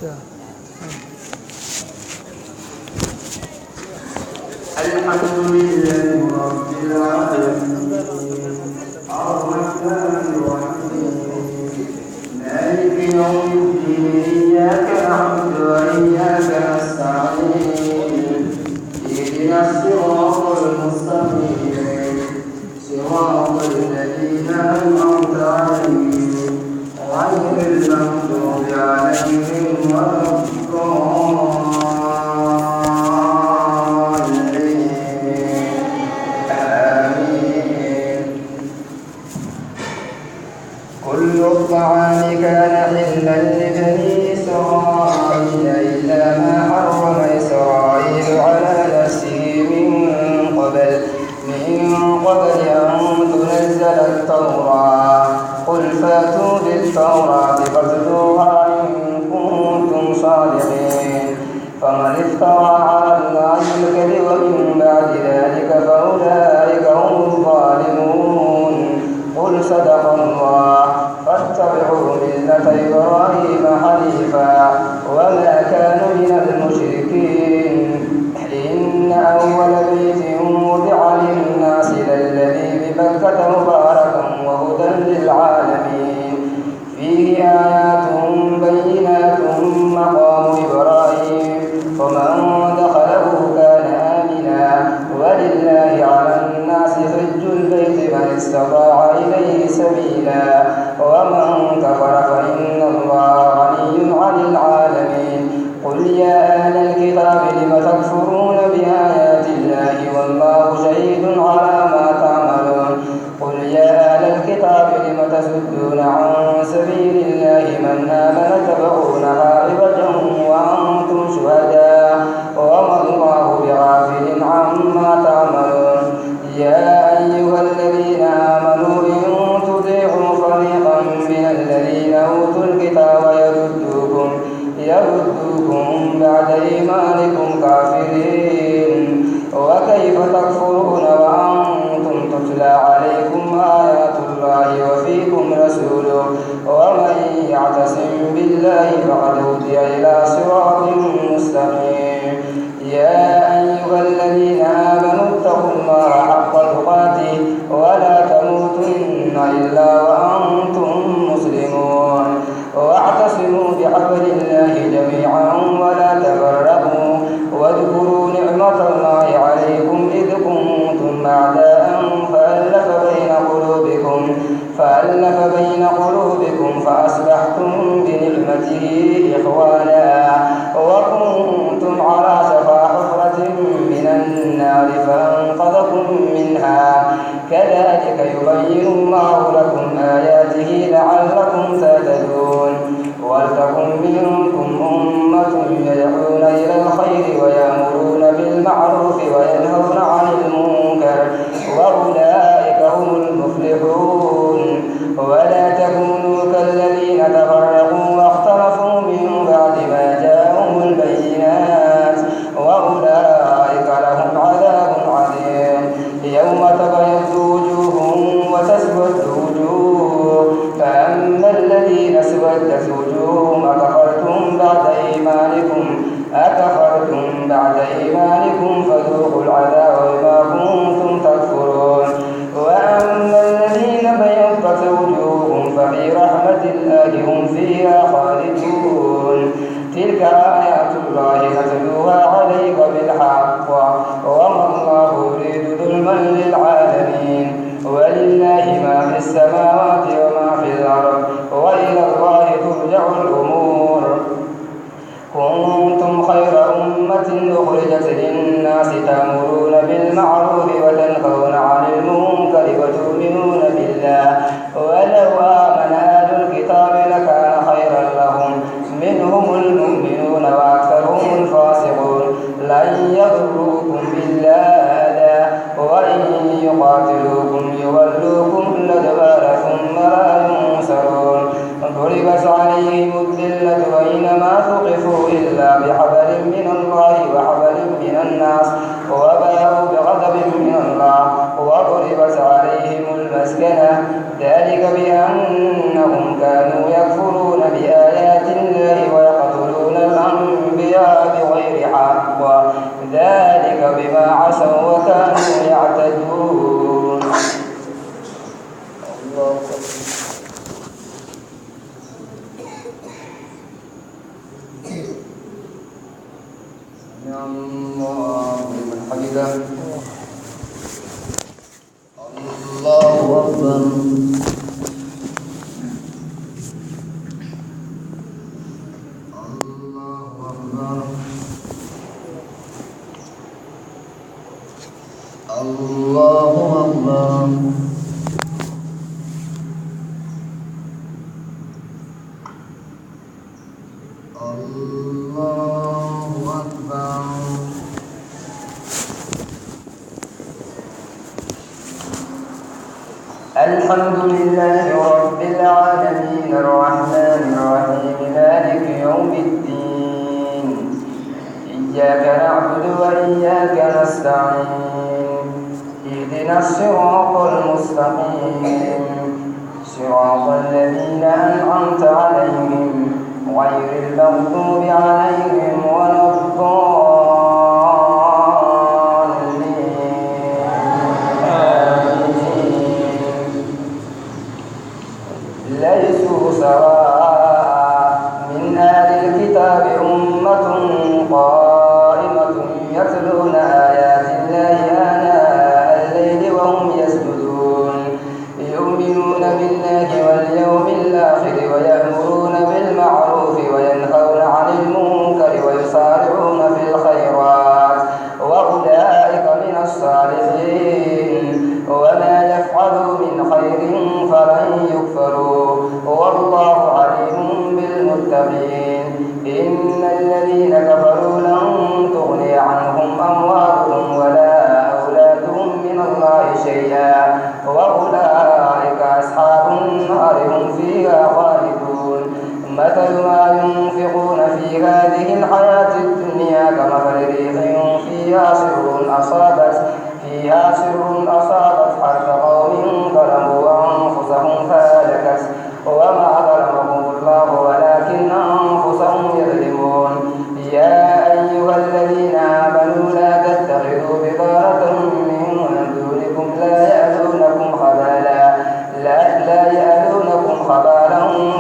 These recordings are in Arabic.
الحمد لله رب العالمين الرحمن الرحيم مالك يوم الدين إياك نعبد وإياك نستعين اهدنا الصراط المستقيم صراط الذين أنعمت عليهم غير المغضوب عليهم ولا كل الطعام كان حلا لبني إسرائيل إلا ما حرم إسرائيل على نفسه من قبل أن تنزل التوراة قل فاتوا بالتوراة فاتلوها إن كنتم صادقين فمن افترى على الله الكذب من بعد ذلك فأولئك هم الظالمون قل صدق الله فاتبعوا ملة إبراهيم حنيفا وما كان من المشركين إن أول بيت وضع للناس للذي ببكة مباركا وهدى للعالمين فيه آيات بينات مقام إبراهيم ومن دخله كان آمنا ولله على الناس حج البيت من استطاع إليه سبيلا ومن كفر فإن الله غني عن العالمين قل يا أهل الكتاب لم تكفرون بآيات الله والله شهيد على ما تعملون قل يا أهل الكتاب لم تصدون عن سبيل الله من آمن تبغونها عوجا وأنتم شهداء وما الله بغافل عما تعملون يا أيها الذين آمنوا إن تطيعوا فريقا من الذين أوتوا الكتاب يردوكم بعد إيمانكم كافرين وكيف تكفرون وأنتم تتلى عليكم آيات الله وفيكم رسوله ومن يعتصم بالله فقد هدي إلى صراط مستقيم يا أيها الذين آمنوا اتقوا الله حق تقاته ولا تموتن إلا وأنتم مسلمون واعتصموا بحبل الله جميعا ولا تفرقوا واذكروا نعمة الله عليكم إذ كنتم أعداء فألف بين قلوبكم فأصبحتم بنعمته إخوانا وكنتم على شفا حفرة من النار فأنقذكم منها كذلك يبين الله لكم آياته لعلكم تهتدون ولتكن منكم أمة يدعون إلى الخير ويأمرون بالمعروف وينهون عن المنكر وأولئك هم المفلحون ولا تكونوا كالذين تفرقوا واختلفوا من بعد ما جاءهم البينات وأولئك لهم عذاب عظيم يوم تبيض وجوه وتسود وجوه فأما الذين اسودت وجوههم أكفرتم بعد إيمانكم فذوقوا العذاب بما كنتم تكفرون وأما الذين بيضت وجوههم ففي رحمة الله هم فيها خالدون تلك آيات الله نتلوها عليك بالحق وما الله يريد ظلما للعالمين ولله ما في السماوات وما في الأرض وإلى الله ترجع الأمور كنتم خير أمة أخرجت للناس تأمرون بالمعروف وتنهون عن المنكر وتؤمنون بالله ولو آمن أهل الكتاب لكان خيرا لهم منهم المؤمنون وأكثرهم الفاسقون لن يضروكم إلا أذى وإن يقاتلوكم يولوكم الأدبار ثم لا ينصرون ضربت عليهم الذلة أينما ثقفوا إلا بحبل من الله وحبل من الناس وباءوا بغضب من الله وضربت عليهم المسكنة ذلك بأنهم كانوا يكفرون بآيات الله ويقتلون الحمد لله رب العالمين الرحمن الرحيم مالك يوم الدين إياك نعبد وإياك نستعين اهدنا الصراط المستقيم صراط الذين أنعمت عليهم غير المغضوب عليهم ولا ليسوا سواء من أهل الكتاب أمة قائمة يتلون آيات الله آناء الليل وهم يسجدون يؤمنون بالله واليوم الآخر ويأمرون بالمعروف وينهون عن المنكر ويسارعون في الخيرات وأولئك من الصالحين وما يفعلوا من خير فلن يكفروا والله عليم بالمتقين إن الذين كفروا لن تغني عنهم أموالهم ولا أولادهم من الله شيئا وأولئك أصحاب النار هم فيها خالدون مثل ما ينفقون في هذه الحياة الدنيا كمثل ريح فيها سر أصابت حرث قوم ظلموا أنفسهم فهلكت وما ظلمهم الله ولكن أنفسهم يظلمون يا أيها الذين آمنوا لا تتخذوا بضاعة من دونكم لا يألونكم خبالا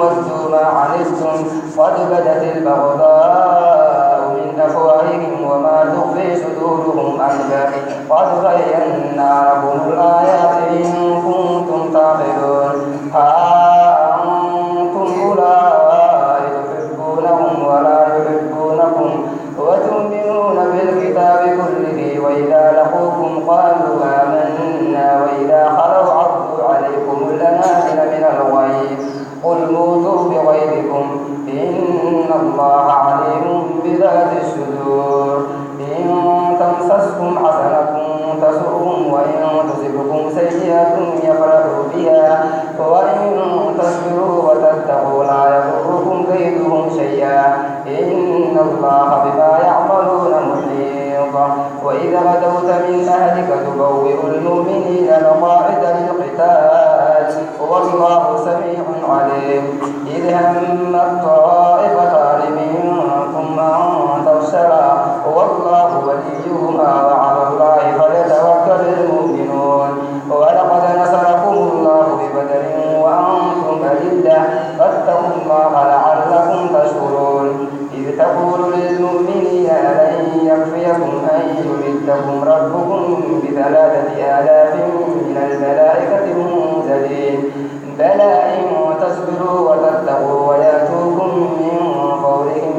ودوا ما عنتم قد بدت البغضاء من أفواههم وما تخفي صدورهم أكبر قد بينا لكم الآيات إن كنتم تعقلون ها أنتم أولئك تحبونهم ولا يحبونكم وتؤمنون بالكتاب كله وإذا لقوكم قالوا آمنا وإذا خلوا عضوا عليكم الأنامل من الغيظ قل موتوا بغيظكم إن الله عليم بذات الصدور إن تمسسكم حسنة تسؤهم وإن تصبكم سيئة يفرحوا بها وإن تصبروا وتتقوا لا يضركم كيدهم شيئا إن الله بما يعملون محيط وإذا غدوت من أهلك تبوئ المؤمنين مقاعد للقتال والله سميع عليم إذ هم الطائفتان منكم أن تفشلا والله وليهما وعلى الله فليتوكل المؤمنون ولقد نصركم الله ببدر وأنتم أذلة فاتقوا الله لعلكم تشكرون إذ تقول للمؤمنين ألن يكفيكم أن يمدكم ربكم ب3,000 من الملائكة منزلين بلى إن تصبروا وتتقوا ويأتوكم من فورهم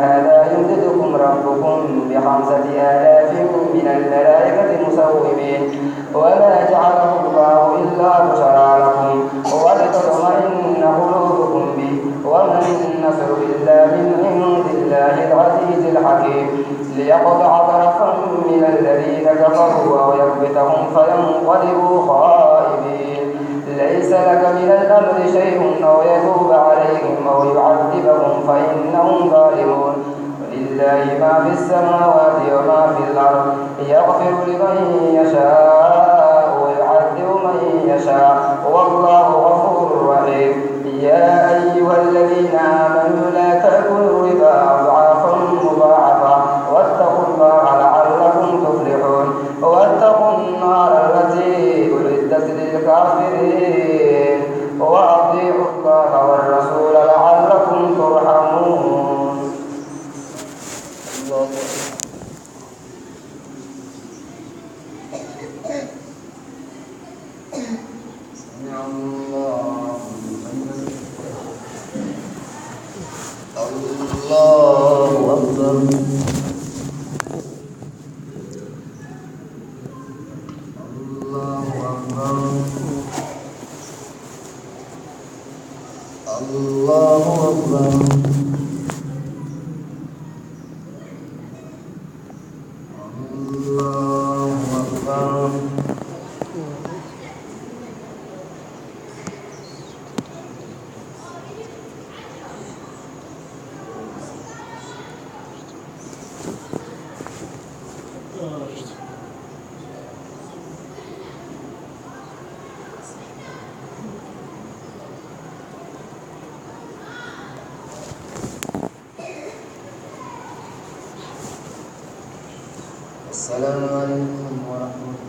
هذا يمددكم ربكم ب5,000 من الملائكة مسومين وما جعله الله إلا بشرى لكم ولتطمئن قلوبكم به وما النصر إلا من عند الله العزيز الحكيم ليقطع طرفا من الذين كفروا أو يكبتهم فينقلبوا خائبين ليس لك من الأمر شيء أو يتوب عليهم أو يعذبهم فإنهم ظالمون ولله ما في السماوات وما في الأرض يغفر لمن يشاء ويعذب من يشاء والله غفور رحيم يا أيها الذين آمنوا لا تأكلوا الربا أضعافا مضاعفة واتقوا الله لعلكم تفلحون واتقوا النار التي أعدت للكافرين وأطيعوا الله والرسول لعلكم ترحمون. الله الله أكبر. الله أكبر. الله أكبر. السلام عليكم ورحمة الله.